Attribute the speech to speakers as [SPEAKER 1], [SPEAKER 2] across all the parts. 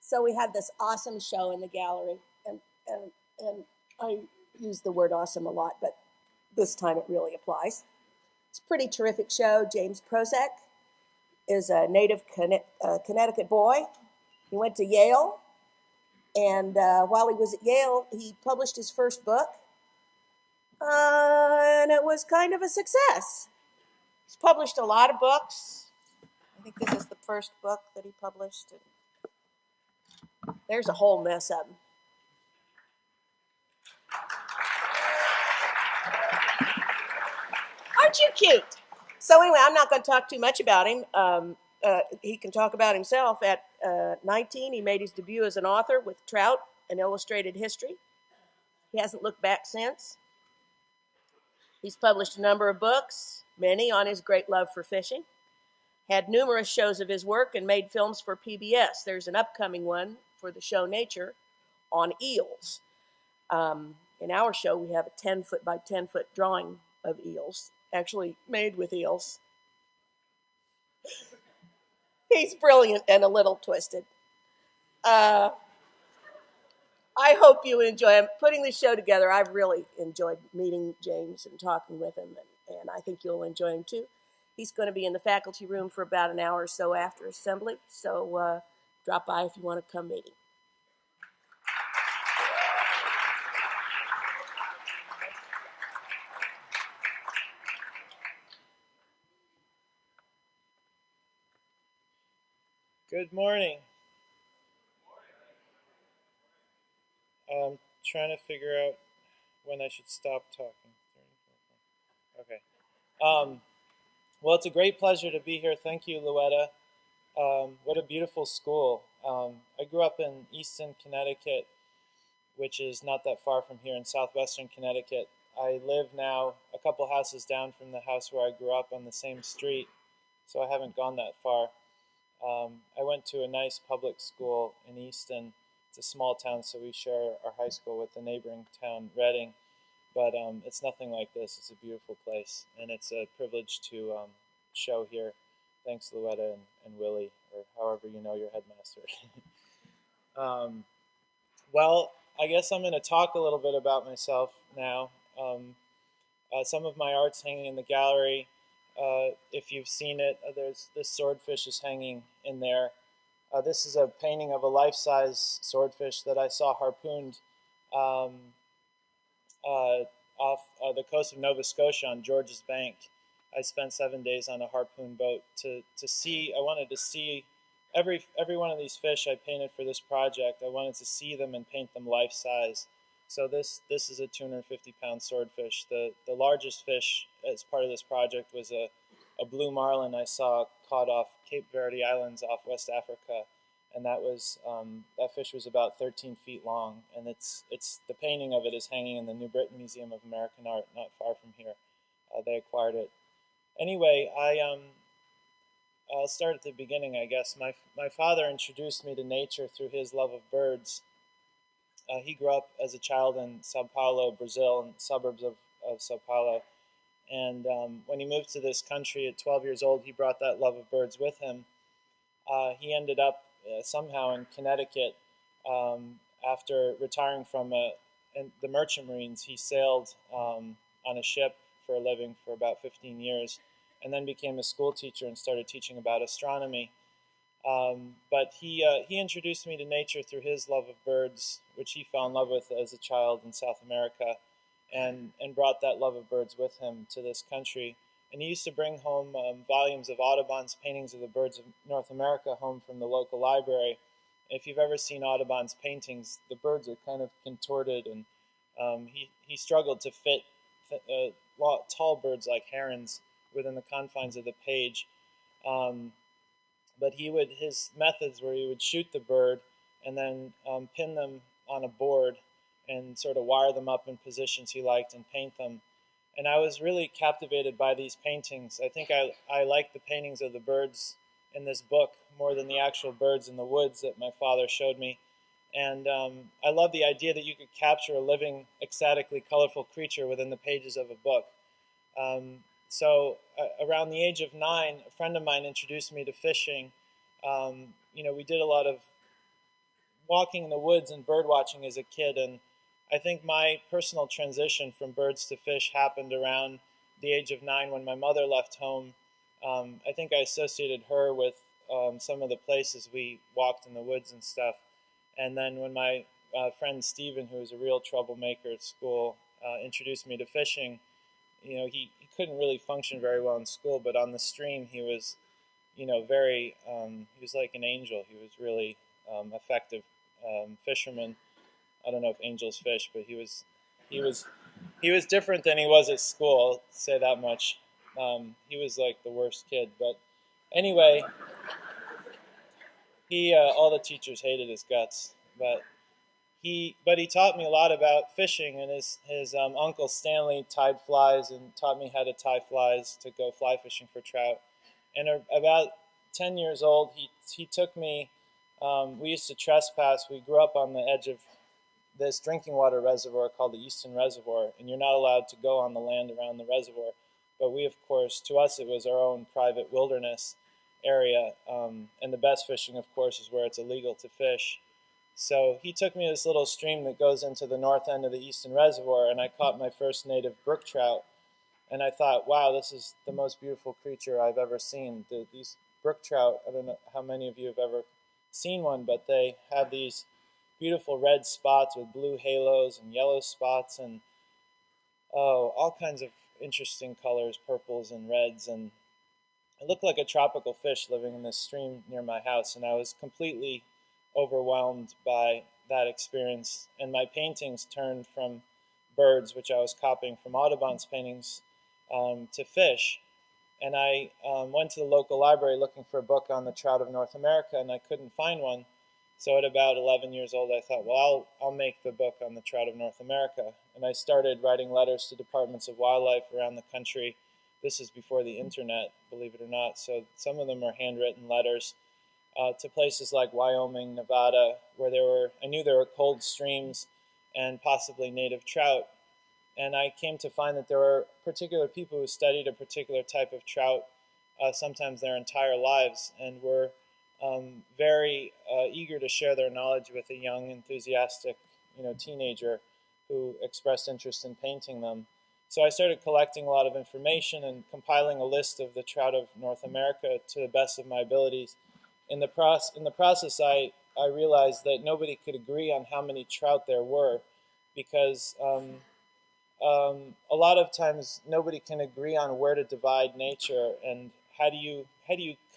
[SPEAKER 1] So we had this awesome show in the gallery, and I use the word awesome a lot, but this time it really applies. It's a pretty terrific show. James Prosek is a native Connecticut boy. He went to Yale, and while he was at Yale, he published his first book, and it was kind of a success. He's published a lot of books. I think this is the first book that he published. There's a whole mess of them. Aren't you cute? So anyway, I'm not going to talk too much about him. He can talk about himself. At 19, he made his debut as an author with Trout, an illustrated history. He hasn't looked back since. He's published a number of books, many on his great love for fishing. Had numerous shows of his work and made films for PBS. There's an upcoming one for the show Nature on eels. In our show, we have a 10-foot by 10-foot drawing of eels, actually made with eels. He's brilliant and a little twisted. I hope you enjoy him. Putting this show together, I've really enjoyed meeting James and talking with him, and I think you'll enjoy him too. He's going to be in the faculty room for about an hour or so after assembly, so drop by if you want to come meet him.
[SPEAKER 2] Good morning. I'm trying to figure out when I should stop talking. Okay. Well, it's a great pleasure to be here. Thank you, Louetta. What a beautiful school. I grew up in Easton, Connecticut, which is not that far from here in southwestern Connecticut. I live now a couple houses down from the house where I grew up on the same street, so I haven't gone that far. I went to a nice public school in Easton. It's a small town, so we share our high school with the neighboring town, Reading. But it's nothing like this. It's a beautiful place, and it's a privilege to show here. Thanks, Louetta and Willie, or however you know your headmaster. Well, I guess I'm going to talk a little bit about myself now. Some of my art's hanging in the gallery. If you've seen it, this swordfish is hanging in there. This is a painting of a life-size swordfish that I saw harpooned off the coast of Nova Scotia on George's Bank. I spent 7 days on a harpoon boat to see. I wanted to see every one of these fish I painted for this project. I wanted to see them and paint them life-size. So this is a 250-pound swordfish. The largest fish as part of this project was a blue marlin I saw caught off Cape Verde Islands off West Africa, and that fish was about 13 feet long. And the painting of it is hanging in the New Britain Museum of American Art, not far from here. They acquired it. Anyway, I'll start at the beginning, I guess. My father introduced me to nature through his love of birds. He grew up as a child in Sao Paulo, Brazil, in the suburbs of Sao Paulo. And when he moved to this country at 12 years old, he brought that love of birds with him. He ended up somehow in Connecticut after retiring from the Merchant Marines. He sailed on a ship for a living for about 15 years and then became a school teacher and started teaching about astronomy. But he introduced me to nature through his love of birds, which he fell in love with as a child in South America, and brought that love of birds with him to this country. And he used to bring home volumes of Audubon's paintings of the birds of North America home from the local library. If you've ever seen Audubon's paintings, the birds are kind of contorted, and he struggled to fit tall birds like herons within the confines of the page. But his methods were he would shoot the bird and then pin them on a board and sort of wire them up in positions he liked and paint them. And I was really captivated by these paintings. I think I liked the paintings of the birds in this book more than the actual birds in the woods that my father showed me. And I love the idea that you could capture a living, ecstatically colorful creature within the pages of a book. So around the age of 9, a friend of mine introduced me to fishing. We did a lot of walking in the woods and bird watching as a kid, and I think my personal transition from birds to fish happened around the age of 9 when my mother left home. I think I associated her with some of the places we walked in the woods and stuff. And then when my friend Steven, who was a real troublemaker at school, introduced me to fishing, he couldn't really function very well in school, but on the stream he was, he was like an angel. He was really effective fisherman. I don't know if angels fish, but he was he was different than he was at school. I'll say that much. He was like the worst kid, but anyway, he all the teachers hated his guts, but he taught me a lot about fishing, and his uncle Stanley tied flies and taught me how to tie flies to go fly fishing for trout. And about 10 years old, he took me. We used to trespass. We grew up on the edge of this drinking water reservoir called the Easton Reservoir, and you're not allowed to go on the land around the reservoir. But we, of course, to us, it was our own private wilderness area, and the best fishing, of course, is where it's illegal to fish. So he took me to this little stream that goes into the north end of the Easton Reservoir, and I caught my first native brook trout. And I thought, wow, this is the most beautiful creature I've ever seen. These brook trout, I don't know how many of you have ever seen one, but they have these beautiful red spots with blue halos and yellow spots and all kinds of interesting colors, purples and reds. And it looked like a tropical fish living in this stream near my house, and I was completely overwhelmed by that experience. And my paintings turned from birds, which I was copying from Audubon's paintings, to fish. And I went to the local library looking for a book on the trout of North America, and I couldn't find one. So at about 11 years old, I thought, well, I'll make the book on the trout of North America. And I started writing letters to departments of wildlife around the country. This is before the internet, believe it or not. So some of them are handwritten letters to places like Wyoming, Nevada, where I knew there were cold streams and possibly native trout. And I came to find that there were particular people who studied a particular type of trout, sometimes their entire lives, and were very eager to share their knowledge with a young, enthusiastic, teenager who expressed interest in painting them. So I started collecting a lot of information and compiling a list of the trout of North America to the best of my abilities. In the process, I realized that nobody could agree on how many trout there were, because a lot of times nobody can agree on where to divide nature, and how do you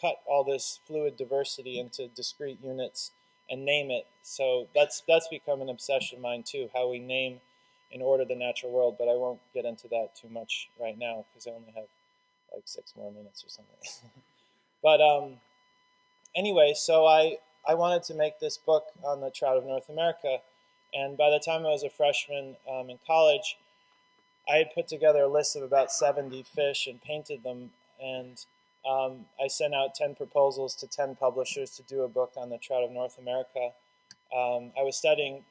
[SPEAKER 2] cut all this fluid diversity into discrete units and name it. So that's become an obsession of mine too, how we name and order the natural world. But I won't get into that too much right now because I only have like 6 more minutes or something. But anyway, so I wanted to make this book on the trout of North America, and by the time I was a freshman in college, I had put together a list of about 70 fish and painted them, and I sent out 10 proposals to 10 publishers to do a book on the trout of North America. I was studying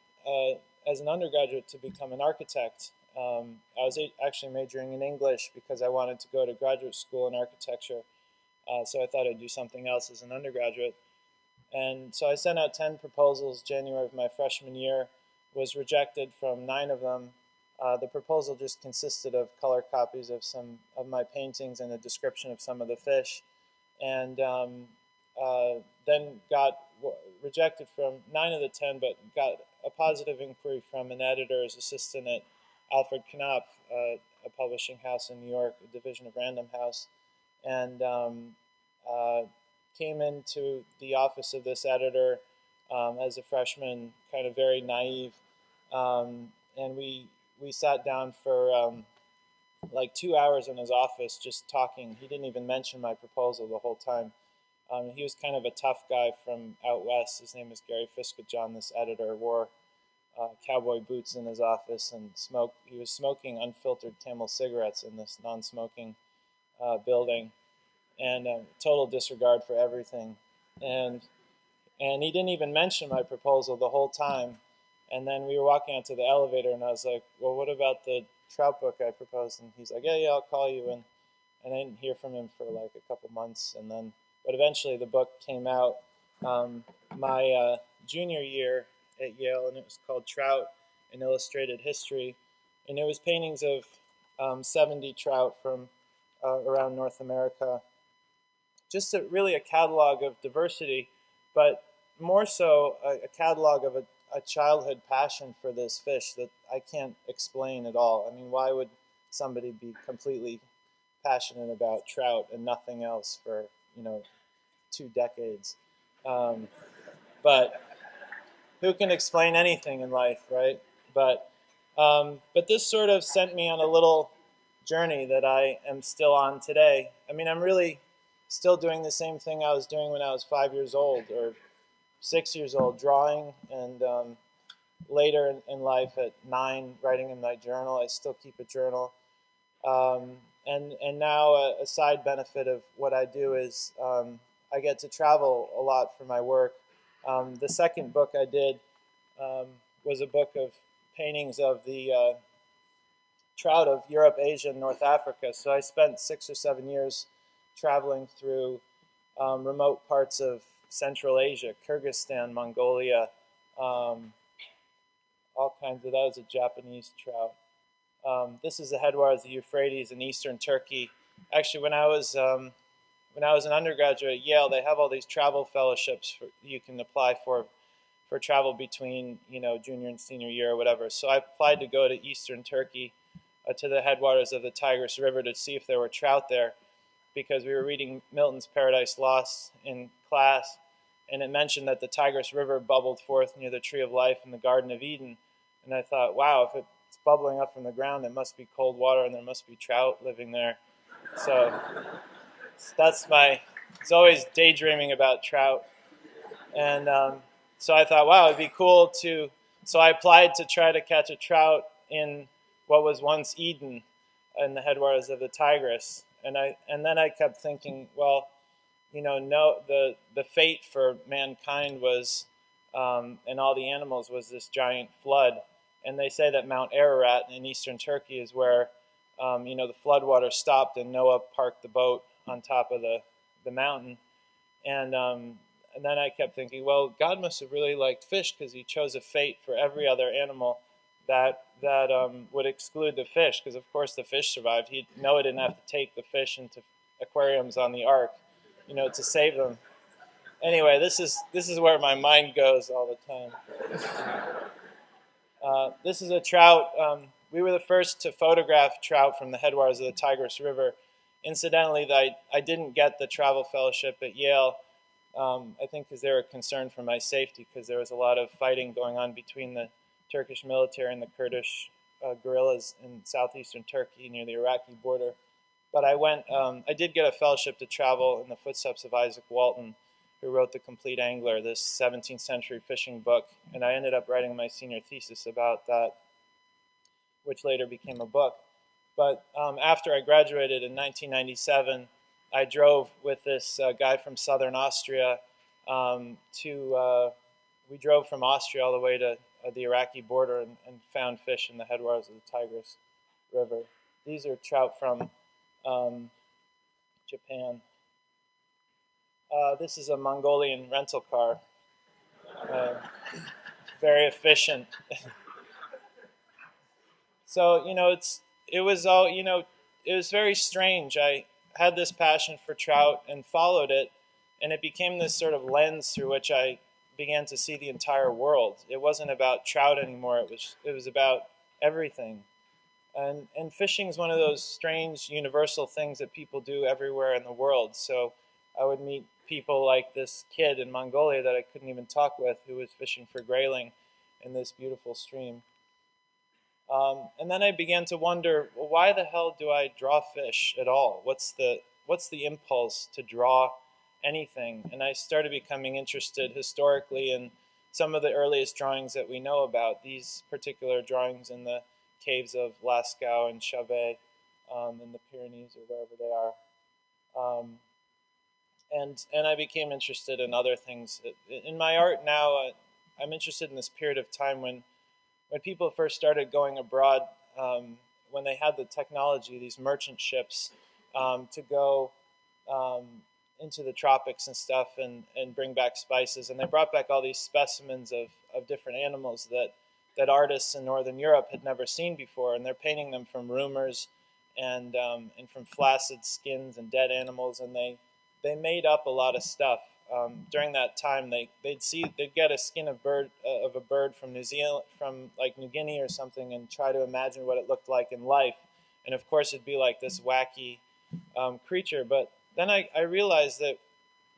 [SPEAKER 2] as an undergraduate to become an architect. I was actually majoring in English because I wanted to go to graduate school in architecture, so I thought I'd do something else as an undergraduate. And so I sent out 10 proposals January of my freshman year, was rejected from 9 of them. The proposal just consisted of color copies of some of my paintings and a description of some of the fish, and then got rejected from 9 of the 10, but got a positive inquiry from an editor's assistant at Alfred Knopf, a publishing house in New York, a division of Random House, and came into the office of this editor as a freshman, kind of very naive, and we sat down for like 2 hours in his office just talking. He didn't even mention my proposal the whole time. He was kind of a tough guy from out west. His name was Gary Fiskajohn. This editor wore cowboy boots in his office and smoked. He was smoking unfiltered Camel cigarettes in this non-smoking building, and total disregard for everything. And he didn't even mention my proposal the whole time. And then we were walking out to the elevator, and I was like, well, what about the trout book I proposed? And he's like, yeah, I'll call you. And I didn't hear from him for like a couple months. But eventually the book came out. My junior year at Yale, and it was called Trout, an Illustrated History. And it was paintings of 70 trout from around North America. Just really a catalog of diversity, but more so a catalog of a childhood passion for this fish that I can't explain at all. I mean, why would somebody be completely passionate about trout and nothing else for 2 decades? But who can explain anything in life, right? But this sort of sent me on a little journey that I am still on today. I mean, I'm really still doing the same thing I was doing when I was 5 years old or 6 years old, drawing, and later in life at 9, writing in my journal. I still keep a journal. And now a side benefit of what I do is I get to travel a lot for my work. The second book I did was a book of paintings of the trout of Europe, Asia, and North Africa. So I spent 6 or 7 years traveling through remote parts of Central Asia, Kyrgyzstan, Mongolia, all kinds of. That was a Japanese trout. This is the headwaters of the Euphrates in eastern Turkey. Actually, when I was an undergraduate at Yale, they have all these travel fellowships you can apply for travel between junior and senior year or whatever. So I applied to go to eastern Turkey, to the headwaters of the Tigris River to see if there were trout there, because we were reading Milton's Paradise Lost in class, and it mentioned that the Tigris River bubbled forth near the Tree of Life in the Garden of Eden. And I thought, wow, if it's bubbling up from the ground, it must be cold water and there must be trout living there. So it's always daydreaming about trout. And so I thought, wow, it'd be cool so I applied to try to catch a trout in what was once Eden in the headwaters of the Tigris. And then I kept thinking, well, no, the fate for mankind was, and all the animals, was this giant flood. And they say that Mount Ararat in eastern Turkey is where, the floodwater stopped and Noah parked the boat on top of the mountain. And then I kept thinking, well, God must have really liked fish, because he chose a fate for every other animal that would exclude the fish, because of course the fish survived. Noah didn't have to take the fish into aquariums on the ark, to save them. Anyway, this is where my mind goes all the time. This is a trout. We were the first to photograph trout from the headwaters of the Tigris River. Incidentally, I didn't get the travel fellowship at Yale, I think because they were concerned for my safety, because there was a lot of fighting going on between the Turkish military and the Kurdish guerrillas in southeastern Turkey near the Iraqi border. But I did get a fellowship to travel in the footsteps of Isaac Walton, who wrote The Complete Angler, this 17th century fishing book. And I ended up writing my senior thesis about that, which later became a book. But after I graduated in 1997, I drove with this guy from southern Austria we drove from Austria all the way to the Iraqi border and found fish in the headwaters of the Tigris River. These are trout from Japan. This is a Mongolian rental car. Very efficient. So, it was very strange. I had this passion for trout and followed it, and it became this sort of lens through which I began to see the entire world. It wasn't about trout anymore. It was about everything. And fishing is one of those strange universal things that people do everywhere in the world. So I would meet people like this kid in Mongolia that I couldn't even talk with, who was fishing for grayling in this beautiful stream. And then I began to wonder, well, why the hell do I draw fish at all? What's the impulse to draw anything? And I started becoming interested historically in some of the earliest drawings that we know about. These particular drawings in the caves of Lascaux and Chauvet in the Pyrenees or wherever they are. And I became interested in other things. In my art now, I'm interested in this period of time when people first started going abroad, when they had the technology, these merchant ships, to go into the tropics and stuff and bring back spices. And they brought back all these specimens of different animals that artists in Northern Europe had never seen before, and they're painting them from rumors and from flaccid skins and dead animals, and they made up a lot of stuff. During that time, they'd get a skin of a bird from New Zealand, from like New Guinea or something, and try to imagine what it looked like in life. And of course, it'd be like this wacky creature. But then I realized that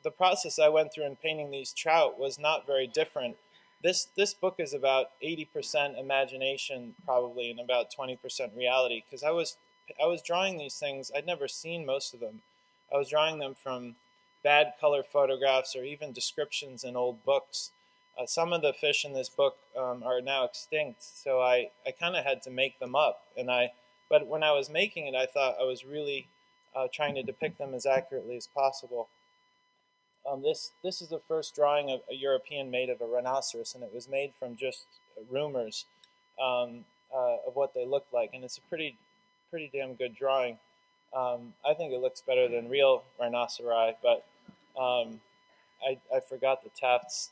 [SPEAKER 2] the process I went through in painting these trout was not very different. This book is about 80% imagination probably, and about 20% reality, because I was drawing these things. I'd never seen most of them. I was drawing them from bad color photographs or even descriptions in old books. Some of the fish in this book are now extinct, so I kind of had to make them up. But when I was making it, I thought I was really trying to depict them as accurately as possible. This is the first drawing of a European made of a rhinoceros, and it was made from just rumors of what they looked like, and it's a pretty damn good drawing. I think it looks better than real rhinoceri, but I forgot the Taft's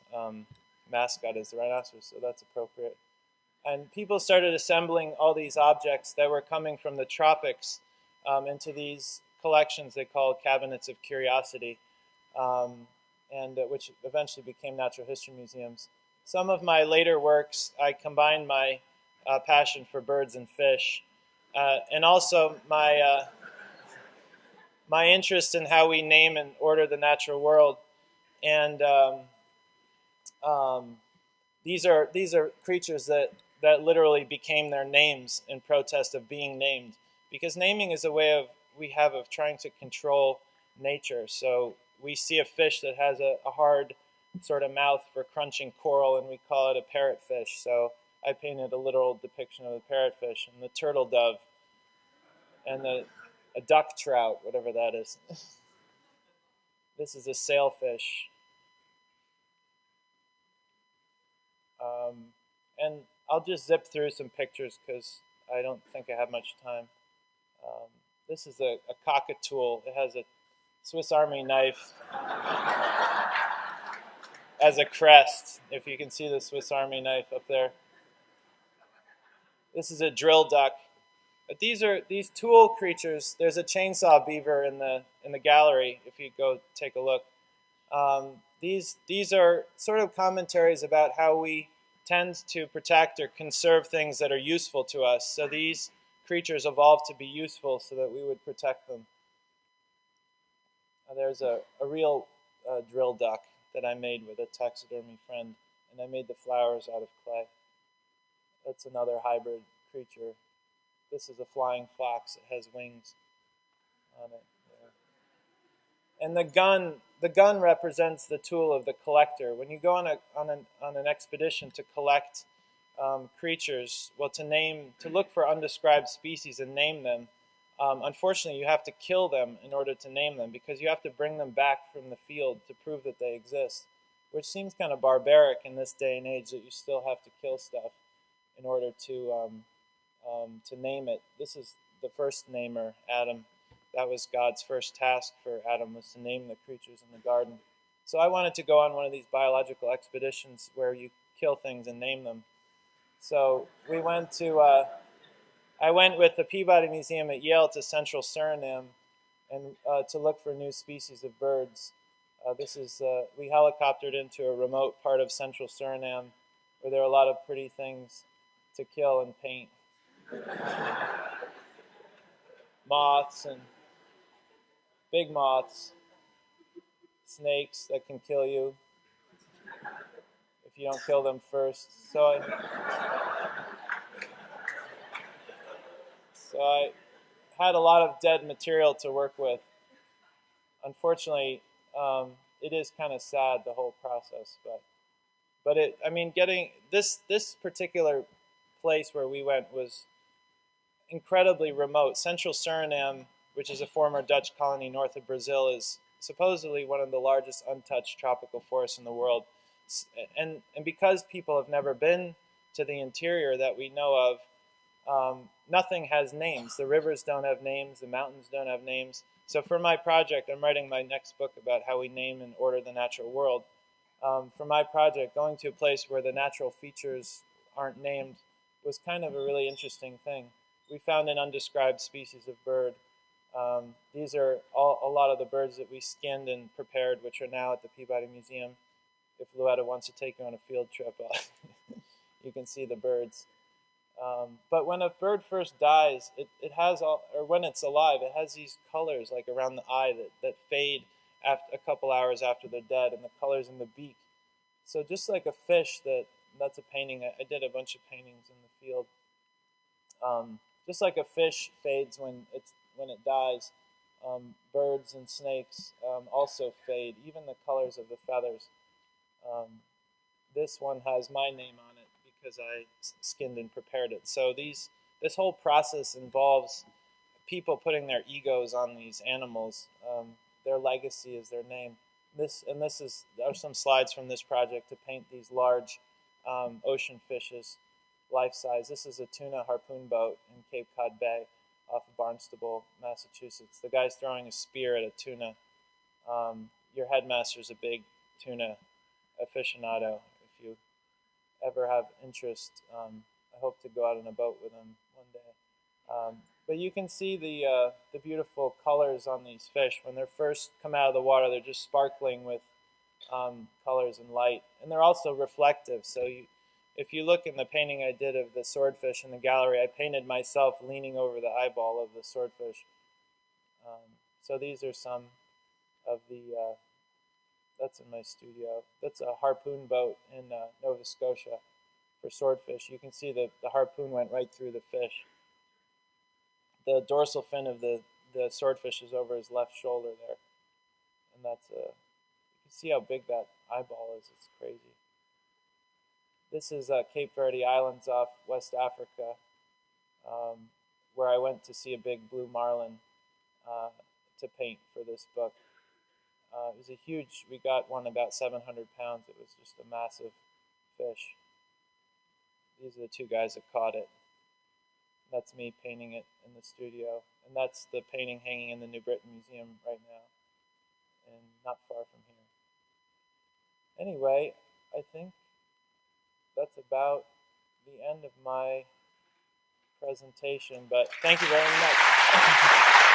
[SPEAKER 2] mascot is the rhinoceros, so that's appropriate. And people started assembling all these objects that were coming from the tropics into these collections they called cabinets of curiosity, and which eventually became natural history museums. Some of my later works, I combined my passion for birds and fish, and also my interest in how we name and order the natural world. And these are creatures that literally became their names in protest of being named, because naming is a way we have of trying to control nature. So we see a fish that has a hard sort of mouth for crunching coral, and we call it a parrotfish. So I painted a literal depiction of the parrotfish and the turtle dove and a duck trout, whatever that is. This is a sailfish. And I'll just zip through some pictures because I don't think I have much time. This is a cockatool. It has a Swiss Army knife as a crest, if you can see the Swiss Army knife up there. This is a drill duck. But these tool creatures. There's a chainsaw beaver in the gallery. If you go take a look, these are sort of commentaries about how we tend to protect or conserve things that are useful to us. So these creatures evolved to be useful so that we would protect them. There's a real drill duck that I made with a taxidermy friend, and I made the flowers out of clay. That's another hybrid creature. This is a flying fox. It has wings on it. Yeah. And the gun represents the tool of the collector. When you go on an expedition to collect creatures, well, to look for undescribed species and name them, unfortunately, you have to kill them in order to name them, because you have to bring them back from the field to prove that they exist, which seems kind of barbaric in this day and age, that you still have to kill stuff in order to name it. This is the first namer, Adam. That was God's first task for Adam, was to name the creatures in the garden. So I wanted to go on one of these biological expeditions where you kill things and name them. So we went to... I went with the Peabody Museum at Yale to central Suriname and to look for new species of birds. We helicoptered into a remote part of central Suriname where there are a lot of pretty things to kill and paint. Moths and big moths, snakes that can kill you if you don't kill them first. So I had a lot of dead material to work with. Unfortunately, it is kind of sad, the whole process, but getting this particular place where we went was incredibly remote. Central Suriname, which is a former Dutch colony north of Brazil, is supposedly one of the largest untouched tropical forests in the world. And because people have never been to the interior that we know of, nothing has names. The rivers don't have names. The mountains don't have names. So for my project, I'm writing my next book about how we name and order the natural world. For my project, going to a place where the natural features aren't named was kind of a really interesting thing. We found an undescribed species of bird. These are a lot of the birds that we skinned and prepared, which are now at the Peabody Museum. If Luetta wants to take you on a field trip, you can see the birds. But when a bird first dies, it has all, or when it's alive, it has these colors like around the eye that fade after a couple hours after they're dead, and the colors in the beak. So just like a fish, that's a painting. I did a bunch of paintings in the field. Just like a fish fades when it dies, birds and snakes also fade, even the colors of the feathers. This one has my name on it because I skinned and prepared it. So this whole process involves people putting their egos on these animals. Their legacy is their name. There are some slides from this project to paint these large ocean fishes, life size. This is a tuna harpoon boat in Cape Cod Bay off of Barnstable, Massachusetts. The guy's throwing a spear at a tuna. Your headmaster's a big tuna aficionado. If you ever have interest, I hope to go out on a boat with him one day. But you can see the beautiful colors on these fish. When they're first come out of the water, they're just sparkling with colors and light. And they're also reflective. So if you look in the painting I did of the swordfish in the gallery, I painted myself leaning over the eyeball of the swordfish. So these are some of that's in my studio. That's a harpoon boat in Nova Scotia for swordfish. You can see the harpoon went right through the fish. The dorsal fin of the swordfish is over his left shoulder there. And you can see how big that eyeball is. It's crazy. This is Cape Verde Islands off West Africa, where I went to see a big blue marlin to paint for this book. It was we got one about 700 pounds. It was just a massive fish. These are the two guys that caught it. That's me painting it in the studio. And that's the painting hanging in the New Britain Museum right now, and not far from here. Anyway, I think that's about the end of my presentation, but thank you very much.